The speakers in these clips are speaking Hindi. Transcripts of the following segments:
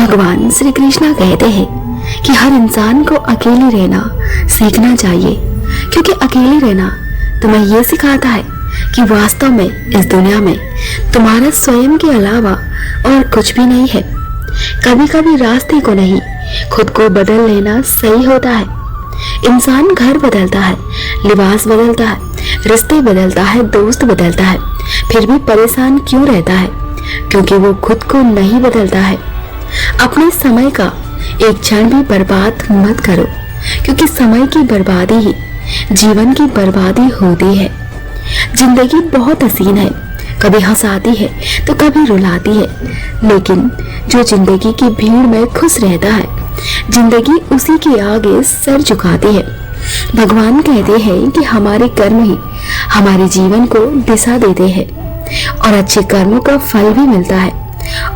भगवान श्री कृष्ण कहते हैं कि हर इंसान को अकेले रहना सीखना चाहिए, क्योंकि अकेले रहना तुम्हें ये सिखाता है कि वास्तव में इस दुनिया में तुम्हारा स्वयं के अलावा और कुछ भी नहीं है। कभी कभी रास्ते को नहीं, खुद को बदल लेना सही होता है। इंसान घर बदलता है, लिबास बदलता है, रिश्ते बदलता है, दोस्त बदलता है, फिर भी परेशान क्यों रहता है? क्योंकि वो खुद को नहीं बदलता है। अपने समय का एक क्षण भी बर्बाद मत करो, क्योंकि समय की बर्बादी ही जीवन की बर्बादी होती है। जिंदगी बहुत हसीन है, कभी हंसाती है तो कभी रुलाती है, लेकिन जो जिंदगी की भीड़ में खुश रहता है, जिंदगी उसी के आगे सर झुकाती है। भगवान कहते हैं कि हमारे कर्म ही हमारे जीवन को दिशा देते हैं और अच्छे कर्मों का फल भी मिलता है।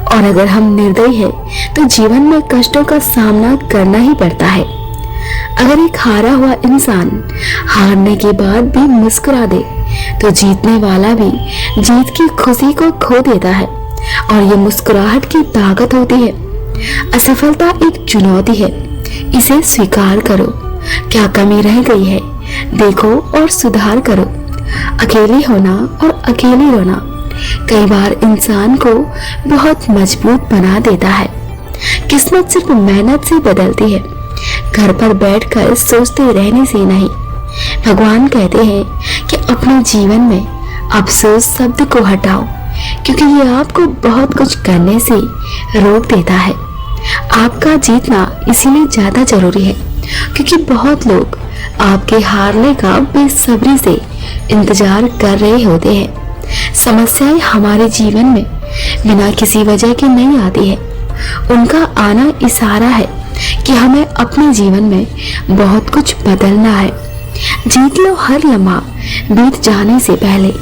और अगर हम निर्दयी हैं तो जीवन में कष्टों का सामना करना ही पड़ता है। अगर एक हारा हुआ इंसान हारने के बाद भी मुस्कुरा दे तो जीतने वाला भी जीत की खुशी को खो देता है, और ये मुस्कुराहट की ताकत होती है। असफलता एक चुनौती है, इसे स्वीकार करो। क्या कमी रह गई है देखो और सुधार करो। अकेले होना और अकेले रोना कई बार इंसान को बहुत मजबूत बना देता है। किस्मत सिर्फ मेहनत से बदलती है, घर पर बैठकर सोचते रहने से नहीं। भगवान कहते हैं कि अपने जीवन में अफसोस शब्द को हटाओ, क्योंकि ये आपको बहुत कुछ करने से रोक देता है। आपका जीतना इसीलिए ज्यादा जरूरी है क्योंकि बहुत लोग आपके हारने का बेसब्री से इंतजार कर रहे होते हैं। समस्याएं हमारे जीवन में बिना किसी वजह के नहीं आती है, उनका आना इशारा है कि हमें अपने जीवन में बहुत कुछ बदलना है। जीत लो हर लम्हा, बीत जाने से पहले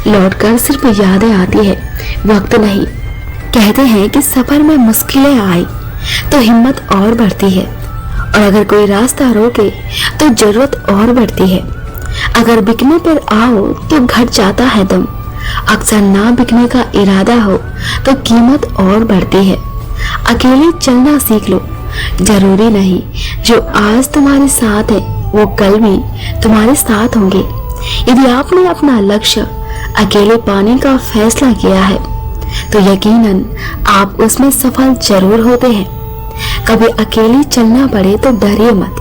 लौटकर सिर्फ यादें आती है, वक्त नहीं। कहते हैं कि सफर में मुश्किलें आई तो हिम्मत और बढ़ती है, और अगर कोई रास्ता रोके तो जरूरत और बढ़ती है। अगर बिकने पर आओ तो घट जाता है दम, अक्सर ना बिकने का इरादा हो तो कीमत और बढ़ती है। अकेले चलना सीख लो, जरूरी नहीं जो आज तुम्हारे साथ है वो कल भी तुम्हारे साथ होंगे। यदि आपने अपना लक्ष्य अकेले पाने का फैसला किया है तो यकीनन आप उसमें सफल जरूर होते हैं। कभी अकेले चलना पड़े तो डरिए मत,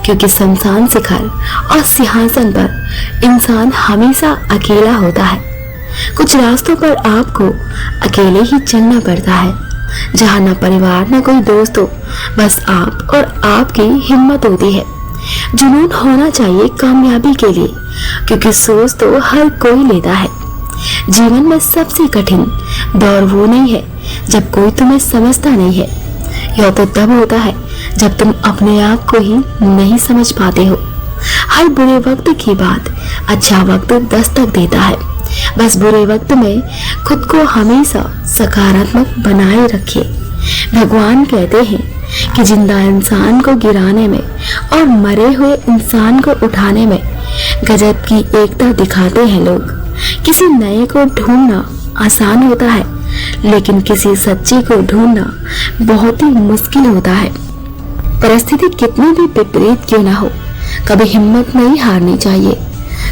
क्योंकि शमशान शिखर और सिंहासन पर इंसान हमेशा अकेला होता है। कुछ रास्तों पर आपको अकेले ही चलना पड़ता है, जहाँ न परिवार न कोई दोस्त हो, बस आप और आपकी हिम्मत होती है। जुनून होना चाहिए कामयाबी के लिए, क्योंकि सोच तो हर कोई लेता है। जीवन में सबसे कठिन दौर वो नहीं है जब कोई तुम्हें समझता नहीं है, यह तो तब होता है जब तुम अपने आप को ही नहीं समझ पाते हो। हर बुरे वक्त के बाद अच्छा वक्त दस्तक देता है। बस बुरे वक्त में खुद को हमेशा सकारात्मक बनाए रखिए। भगवान कहते हैं कि जिंदा इंसान को गिराने में और मरे हुए इंसान को उठाने में गजब की एकता दिखाते हैं लोग। किसी नए को ढूंढना आसान होता है, लेकिन किसी सच्चे को ढूंढना बहुत ही मुश्किल होता है। परिस्थिति कितनी भी विपरीत क्यों ना हो, कभी हिम्मत नहीं हारनी चाहिए,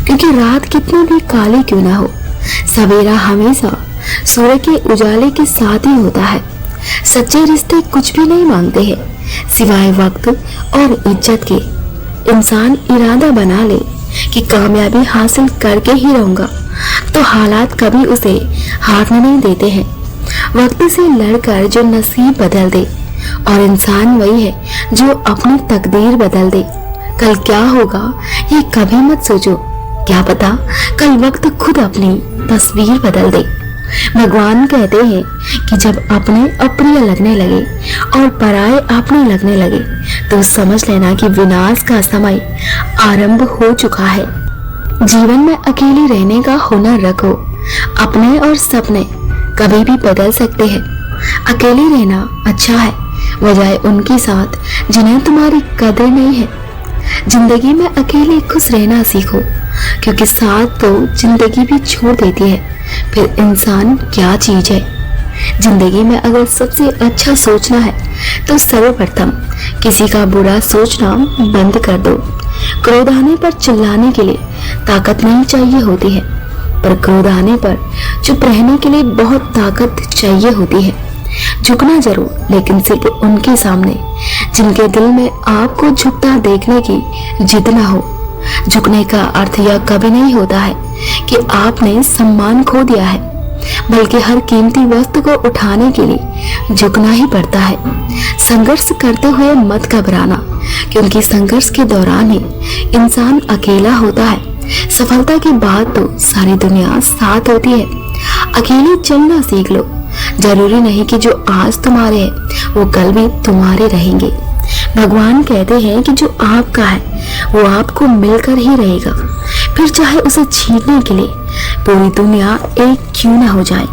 क्योंकि रात कितनी भी काली क्यों ना हो, सवेरा हमेशा सूर्य के उजाले के साथ ही होता है। सच्चे रिश्ते कुछ भी नहीं मांगते हैं सिवाय वक्त और इज्जत के। इंसान इरादा बना ले कि कामयाबी हासिल करके ही रहूंगा, तो हालात कभी उसे हारने नहीं देते हैं। वक्त से लड़कर जो नसीब बदल दे, और इंसान वही है जो अपनी तकदीर बदल दे। कल क्या होगा ये कभी मत सोचो, क्या पता कल वक्त खुद अपनी तस्वीर बदल दे। भगवान कहते हैं कि जब अपने अप्रिय लगने लगे और पराये अपने लगने लगे तो समझ लेना कि विनाश का समय आरंभ हो चुका है। जीवन में अकेले रहने का हुनर रखो, अपने और सपने कभी भी बदल सकते हैं। अकेले रहना अच्छा है, बजाय उनके साथ जिन्हें तुम्हारी कदर नहीं है। जिंदगी में अकेले खुश रहना सीखो, क्योंकि साथ तो जिंदगी भी छोड़ देती है, फिर इंसान क्या चीज है। जिंदगी में अगर सबसे अच्छा सोचना है तो सर्वप्रथम किसी का बुरा सोचना बंद कर दो। क्रोध आने पर चिल्लाने के लिए ताकत नहीं चाहिए होती है, पर क्रोध आने पर चुप रहने के लिए बहुत ताकत चाहिए होती है। झुकना जरूर, लेकिन सिर्फ उनके सामने जिनके दिल में आपको झुकता देखने की जिद ना हो। झुकने का अर्थ यह कभी नहीं होता है कि आपने सम्मान खो दिया है, बल्कि हर कीमती वस्तु को उठाने के लिए झुकना ही पड़ता है। संघर्ष करते हुए मत घबराना, क्योंकि संघर्ष के दौरान ही इंसान अकेला होता है। सफलता के बाद तो सारी दुनिया साथ होती है। अकेले चलना सीख लो। जरूरी नहीं कि जो आज तुम्हारे हैं वो कल भी तुम्हारे रहेंगे। भगवान कहते हैं कि जो आपका है वो आपको मिलकर ही रहेगा, फिर चाहे उसे छीनने के लिए पूरी दुनिया एक क्यों ना हो जाए।